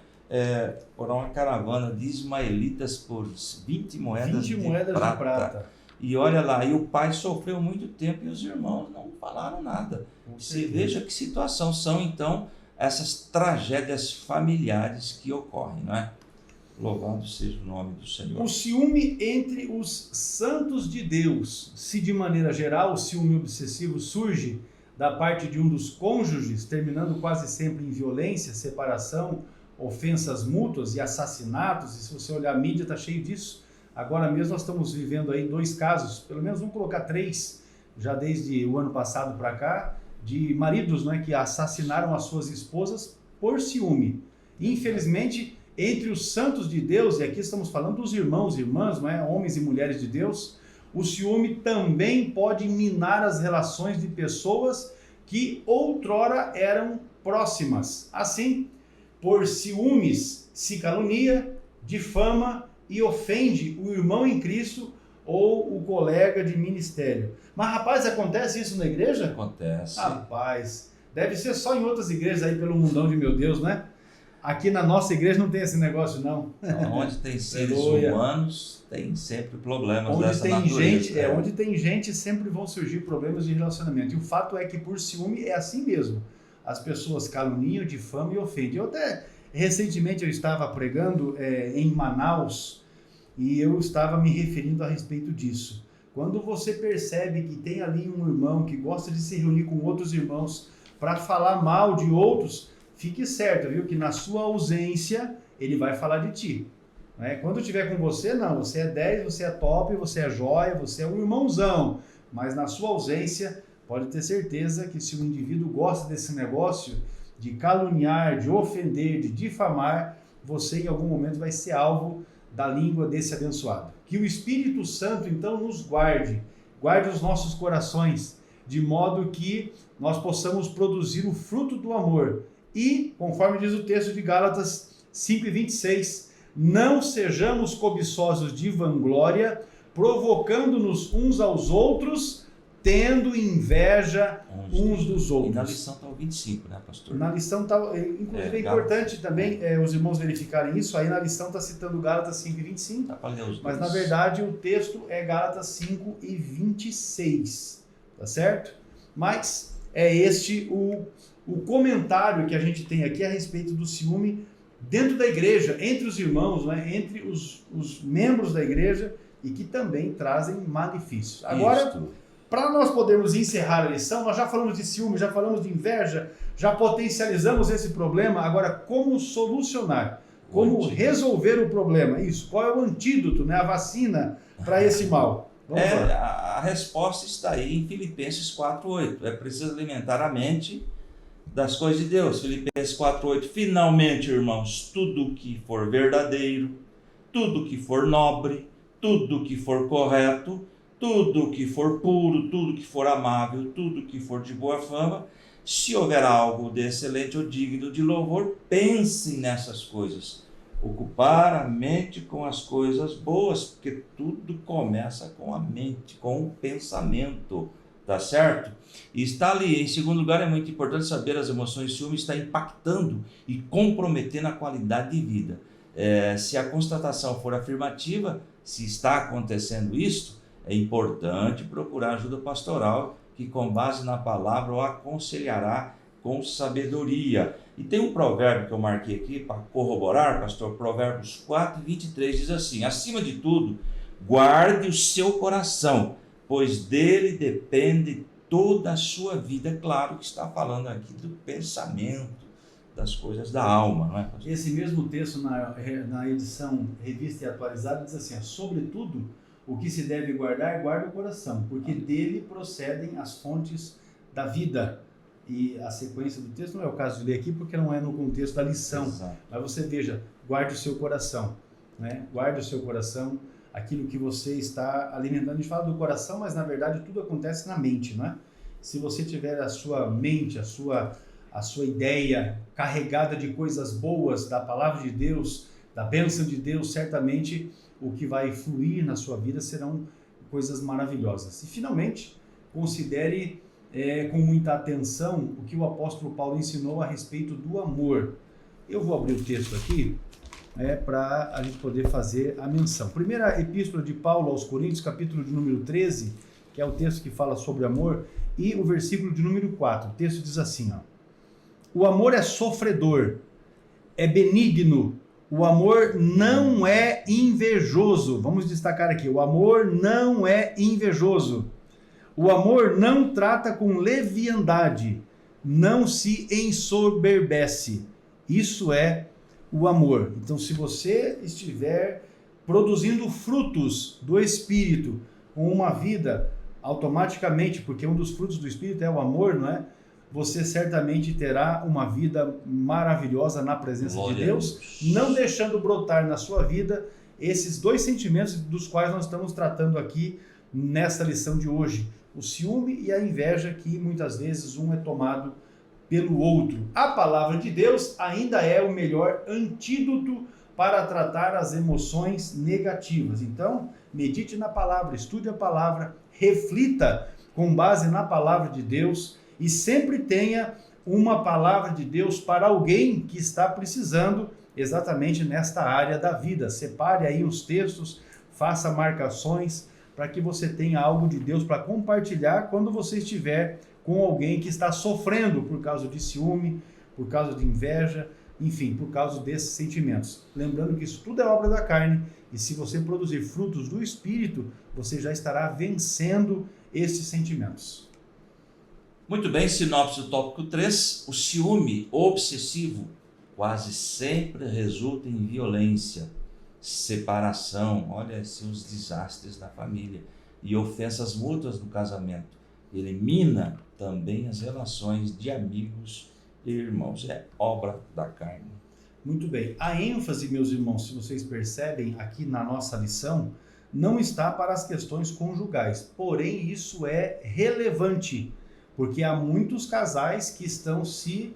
por uma caravana de ismaelitas por 20 moedas de prata. E olha lá, e o pai sofreu muito tempo e os irmãos não falaram nada. Você veja que situação são então essas tragédias familiares que ocorrem, não é? Louvado seja o nome do Senhor. O ciúme entre os santos de Deus. Se de maneira geral o ciúme obsessivo surge da parte de um dos cônjuges, terminando quase sempre em violência, separação, ofensas mútuas e assassinatos, e se você olhar a mídia está cheio disso. Agora mesmo nós estamos vivendo aí 2 casos, pelo menos vamos colocar 3, já desde o ano passado para cá, de maridos, né, que assassinaram as suas esposas por ciúme. Infelizmente, entre os santos de Deus, e aqui estamos falando dos irmãos e irmãs, não é? Homens e mulheres de Deus, o ciúme também pode minar as relações de pessoas que outrora eram próximas. Assim, por ciúmes se calunia, difama e ofende o irmão em Cristo ou o colega de ministério. Mas, rapaz, acontece isso na igreja? Acontece. Rapaz, deve ser só em outras igrejas aí pelo mundão de meu Deus, né? Aqui na nossa igreja não tem esse negócio, não. Então, onde tem seres humanos, tem sempre problemas dessa natureza. Onde tem gente, sempre vão surgir problemas de relacionamento. E o fato é que, por ciúme, é assim mesmo. As pessoas caluniam, difamam e ofendem. Recentemente eu estava pregando em Manaus e eu estava me referindo a respeito disso. Quando você percebe que tem ali um irmão que gosta de se reunir com outros irmãos para falar mal de outros, fique certo, viu, que na sua ausência ele vai falar de ti. Quando estiver com você, não, você é 10, você é top, você é joia, você é um irmãozão. Mas na sua ausência, pode ter certeza que se o indivíduo gosta desse negócio de caluniar, de ofender, de difamar, você em algum momento vai ser alvo da língua desse abençoado. Que o Espírito Santo, então, nos guarde os nossos corações, de modo que nós possamos produzir o fruto do amor. E, conforme diz o texto de Gálatas 5:26, não sejamos cobiçosos de vanglória, provocando-nos uns aos outros, tendo inveja uns dos outros. E na lição está o 25, né, pastor? Na lição está, inclusive é importante também os irmãos verificarem isso, aí na lição está citando Gálatas 5:25, Dá para ler os dois. Mas na verdade o texto é Gálatas 5:26, tá certo? Mas é este o comentário que a gente tem aqui a respeito do ciúme dentro da igreja, entre os irmãos, entre os membros da igreja, e que também trazem malefícios. Agora, para nós podermos encerrar a lição, nós já falamos de ciúme, já falamos de inveja, já potencializamos esse problema. Agora, como solucionar? Como resolver o problema? Isso, qual é o antídoto, a vacina para esse mal? A resposta está aí em Filipenses 4:8. É preciso alimentar a mente das coisas de Deus. Filipenses 4:8. Finalmente, irmãos, tudo que for verdadeiro, tudo que for nobre, tudo que for correto, tudo que for puro, tudo que for amável, tudo que for de boa fama, se houver algo de excelente ou digno de louvor, pensem nessas coisas. Ocupar a mente com as coisas boas, porque tudo começa com a mente, com o pensamento, tá certo? E está ali, em segundo lugar, é muito importante saber as emoções. O ciúme está impactando e comprometendo a qualidade de vida. Se a constatação for afirmativa, se está acontecendo isso, é importante procurar ajuda pastoral, que com base na palavra o aconselhará com sabedoria. E tem um provérbio que eu marquei aqui para corroborar, pastor, Provérbios 4:23, diz assim: acima de tudo, guarde o seu coração, pois dele depende toda a sua vida. Claro que está falando aqui do pensamento, das coisas da alma, não é, pastor? Esse mesmo texto na edição revista e atualizada diz assim: sobretudo, o que se deve guardar, guarda o coração, porque dele procedem as fontes da vida. E a sequência do texto não é o caso de ler aqui, porque não é no contexto da lição. Exato. Mas você veja, guarde o seu coração, guarde o seu coração, aquilo que você está alimentando. A gente fala do coração, mas na verdade tudo acontece na mente, não é? Se você tiver a sua mente, a sua ideia carregada de coisas boas, da palavra de Deus, da bênção de Deus, certamente o que vai fluir na sua vida serão coisas maravilhosas. E finalmente, considere com muita atenção o que o apóstolo Paulo ensinou a respeito do amor. Eu vou abrir o texto aqui para a gente poder fazer a menção. Primeira epístola de Paulo aos Coríntios, capítulo de número 13, que é o texto que fala sobre amor, e o versículo de número 4. O texto diz assim: o amor é sofredor, é benigno, o amor não é invejoso. Vamos destacar aqui: o amor não é invejoso. O amor não trata com leviandade, não se ensoberbece. Isso é o amor. Então, se você estiver produzindo frutos do Espírito com uma vida, automaticamente, porque um dos frutos do Espírito é o amor, não é? Você certamente terá uma vida maravilhosa na presença Glória de Deus, não deixando brotar na sua vida esses dois sentimentos dos quais nós estamos tratando aqui nesta lição de hoje: o ciúme e a inveja, que muitas vezes um é tomado pelo outro. A palavra de Deus ainda é o melhor antídoto para tratar as emoções negativas. Então, medite na palavra, estude a palavra, reflita com base na palavra de Deus e sempre tenha uma palavra de Deus para alguém que está precisando exatamente nesta área da vida. Separe aí os textos, faça marcações para que você tenha algo de Deus para compartilhar quando você estiver com alguém que está sofrendo por causa de ciúme, por causa de inveja, enfim, por causa desses sentimentos. Lembrando que isso tudo é obra da carne e se você produzir frutos do Espírito, você já estará vencendo esses sentimentos. Muito bem, sinopse do tópico 3. O ciúme obsessivo quase sempre resulta em violência, separação, olha assim, os desastres da família e ofensas mútuas no casamento. Elimina também as relações de amigos e irmãos. É obra da carne. Muito bem. A ênfase, meus irmãos, se vocês percebem aqui na nossa lição, não está para as questões conjugais. Porém, isso é relevante, porque há muitos casais que estão se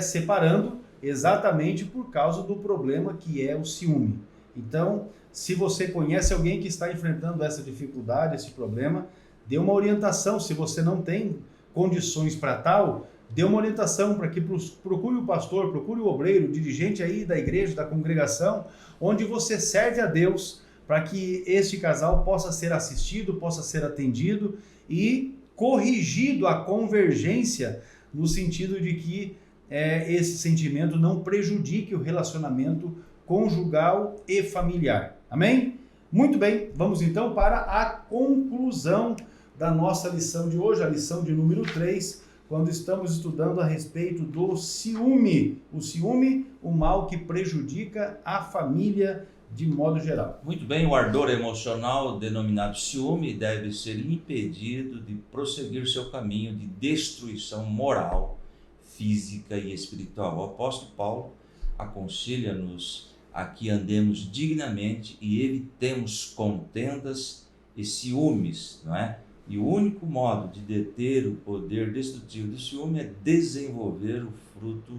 separando exatamente por causa do problema que é o ciúme. Então, se você conhece alguém que está enfrentando essa dificuldade, esse problema, dê uma orientação. Se você não tem condições para tal, dê uma orientação para que procure o pastor, procure o obreiro, o dirigente aí da igreja, da congregação, onde você serve a Deus, para que este casal possa ser assistido, possa ser atendido e corrigido a convergência, no sentido de que esse sentimento não prejudique o relacionamento conjugal e familiar. Amém? Muito bem, vamos então para a conclusão da nossa lição de hoje, a lição de número 3, quando estamos estudando a respeito do ciúme. O ciúme, o mal que prejudica a família de modo geral. Muito bem, o ardor emocional denominado ciúme deve ser impedido de prosseguir seu caminho de destruição moral, física e espiritual. O apóstolo Paulo aconselha-nos a que andemos dignamente e evitemos contendas e ciúmes, não é? E o único modo de deter o poder destrutivo do ciúme é desenvolver o fruto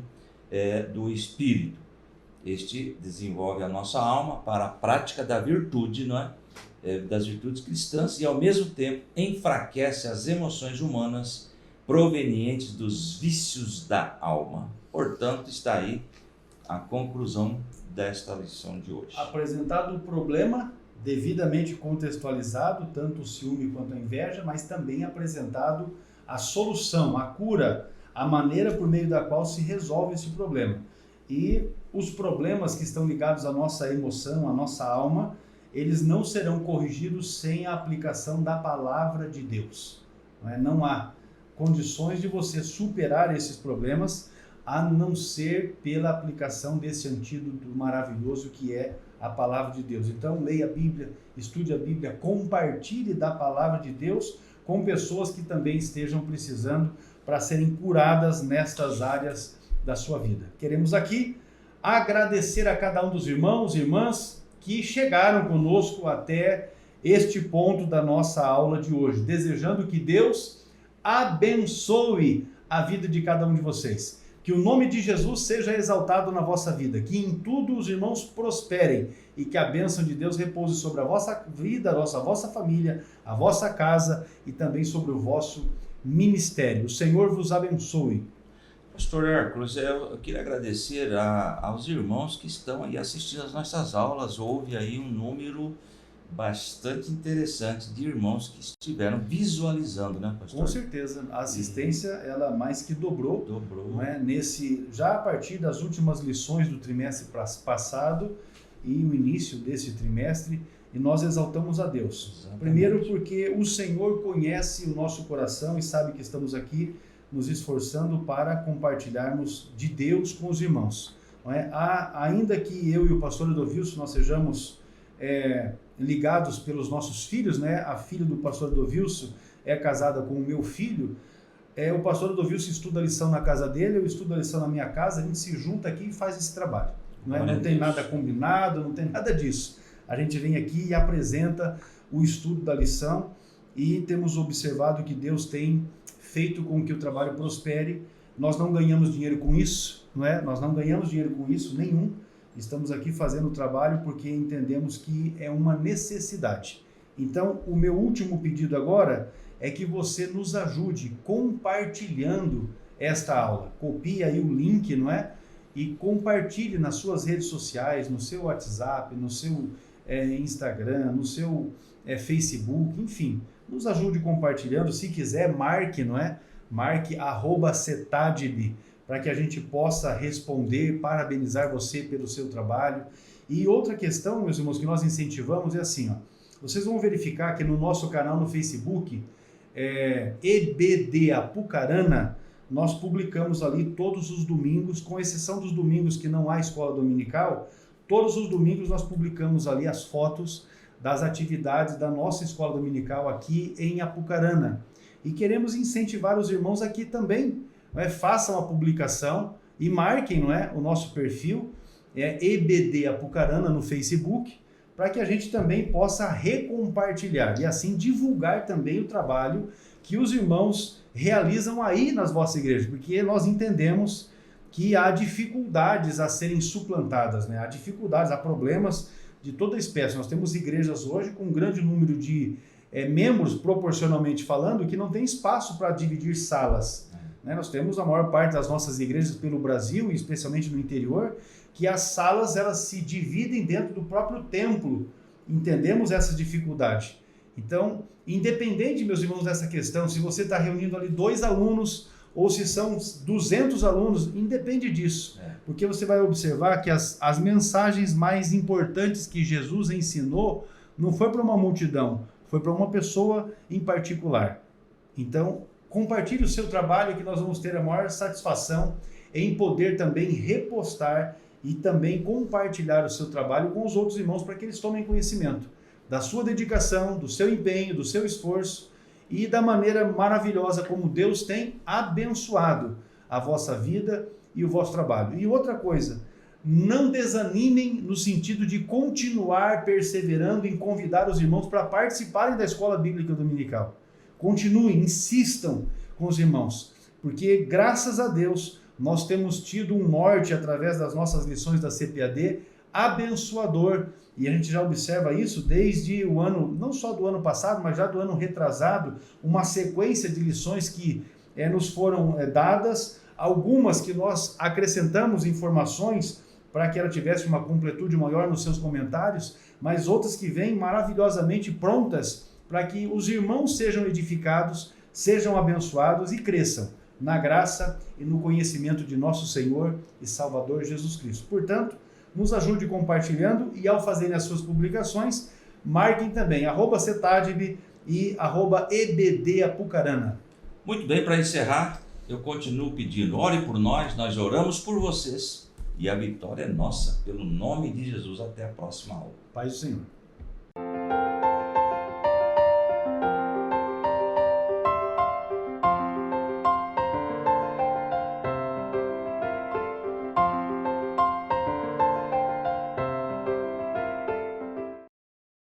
do Espírito. Este desenvolve a nossa alma para a prática da virtude, não é? Das virtudes cristãs e ao mesmo tempo enfraquece as emoções humanas provenientes dos vícios da alma. Portanto, está aí a conclusão desta lição de hoje. Apresentado o problema, devidamente contextualizado, tanto o ciúme quanto a inveja, mas também apresentado a solução, a cura, a maneira por meio da qual se resolve esse problema. E os problemas que estão ligados à nossa emoção, à nossa alma, eles não serão corrigidos sem a aplicação da palavra de Deus. Não há condições de você superar esses problemas a não ser pela aplicação desse antídoto maravilhoso que é a palavra de Deus. Então, leia a Bíblia, estude a Bíblia, compartilhe da palavra de Deus com pessoas que também estejam precisando para serem curadas nestas áreas da sua vida. Queremos aqui agradecer a cada um dos irmãos e irmãs que chegaram conosco até este ponto da nossa aula de hoje, desejando que Deus abençoe a vida de cada um de vocês. Que o nome de Jesus seja exaltado na vossa vida, que em tudo os irmãos prosperem e que a bênção de Deus repouse sobre a vossa vida, a vossa família, a vossa casa e também sobre o vosso ministério. O Senhor vos abençoe. Pastor Hércules, eu queria agradecer aos irmãos que estão aí assistindo às nossas aulas. Houve aí um número bastante interessante de irmãos que estiveram visualizando, né, pastor? Com certeza, a assistência ela mais que dobrou. Não é? Já a partir das últimas lições do trimestre passado e o início desse trimestre, e nós exaltamos a Deus. Exatamente. Primeiro porque o Senhor conhece o nosso coração e sabe que estamos aqui nos esforçando para compartilharmos de Deus com os irmãos. Não é? Ainda que eu e o pastor Edovilson nós sejamos ligados pelos nossos filhos, né? A filha do pastor Edovilson é casada com o meu filho, o pastor Edovilson estuda a lição na casa dele, eu estudo a lição na minha casa, a gente se junta aqui e faz esse trabalho. Não tem nada combinado, não tem nada disso. A gente vem aqui e apresenta o estudo da lição e temos observado que Deus tem feito com que o trabalho prospere. Nós não ganhamos dinheiro com isso, não é? Nós não ganhamos dinheiro com isso nenhum. Estamos aqui fazendo o trabalho porque entendemos que é uma necessidade. Então, o meu último pedido agora é que você nos ajude compartilhando esta aula. Copie aí o link, não é? E compartilhe nas suas redes sociais, no seu WhatsApp, no seu Instagram, no seu Facebook, enfim. Nos ajude compartilhando. Se quiser, marque, não é? Marque @cetadib, para que a gente possa responder, parabenizar você pelo seu trabalho. E outra questão, meus irmãos, que nós incentivamos é assim, ó, vocês vão verificar que no nosso canal no Facebook, EBD Apucarana, nós publicamos ali todos os domingos, com exceção dos domingos que não há escola dominical, todos os domingos nós publicamos ali as fotos das atividades da nossa escola dominical aqui em Apucarana. E queremos incentivar os irmãos aqui também, façam a publicação e marquem, não é, o nosso perfil, EBD Apucarana no Facebook, para que a gente também possa recompartilhar e assim divulgar também o trabalho que os irmãos realizam aí nas vossas igrejas, porque nós entendemos que há dificuldades a serem suplantadas, né? Há dificuldades, há problemas de toda espécie. Nós temos igrejas hoje com um grande número de membros, proporcionalmente falando, que não tem espaço para dividir salas. Nós temos a maior parte das nossas igrejas pelo Brasil, e especialmente no interior, que as salas elas se dividem dentro do próprio templo. Entendemos essa dificuldade. Então, independente, meus irmãos, dessa questão, se você está reunindo ali 2 alunos ou se são 200 alunos, independe disso. Porque você vai observar que as mensagens mais importantes que Jesus ensinou não foi para uma multidão, foi para uma pessoa em particular. Então, compartilhe o seu trabalho, que nós vamos ter a maior satisfação em poder também repostar e também compartilhar o seu trabalho com os outros irmãos para que eles tomem conhecimento da sua dedicação, do seu empenho, do seu esforço e da maneira maravilhosa como Deus tem abençoado a vossa vida e o vosso trabalho. E outra coisa, não desanimem no sentido de continuar perseverando em convidar os irmãos para participarem da Escola Bíblica Dominical. Continuem, insistam com os irmãos, porque graças a Deus nós temos tido um norte através das nossas lições da CPAD abençoador, e a gente já observa isso desde o ano, não só do ano passado, mas já do ano retrasado, uma sequência de lições que nos foram dadas, algumas que nós acrescentamos informações para que ela tivesse uma completude maior nos seus comentários, mas outras que vêm maravilhosamente prontas para que os irmãos sejam edificados, sejam abençoados e cresçam na graça e no conhecimento de nosso Senhor e Salvador Jesus Cristo. Portanto, nos ajude compartilhando e ao fazerem as suas publicações, marquem também @cetadib e @EBD Apucarana. Muito bem, para encerrar, eu continuo pedindo, ore por nós, nós oramos por vocês e a vitória é nossa, pelo nome de Jesus. Até a próxima aula. Paz do Senhor.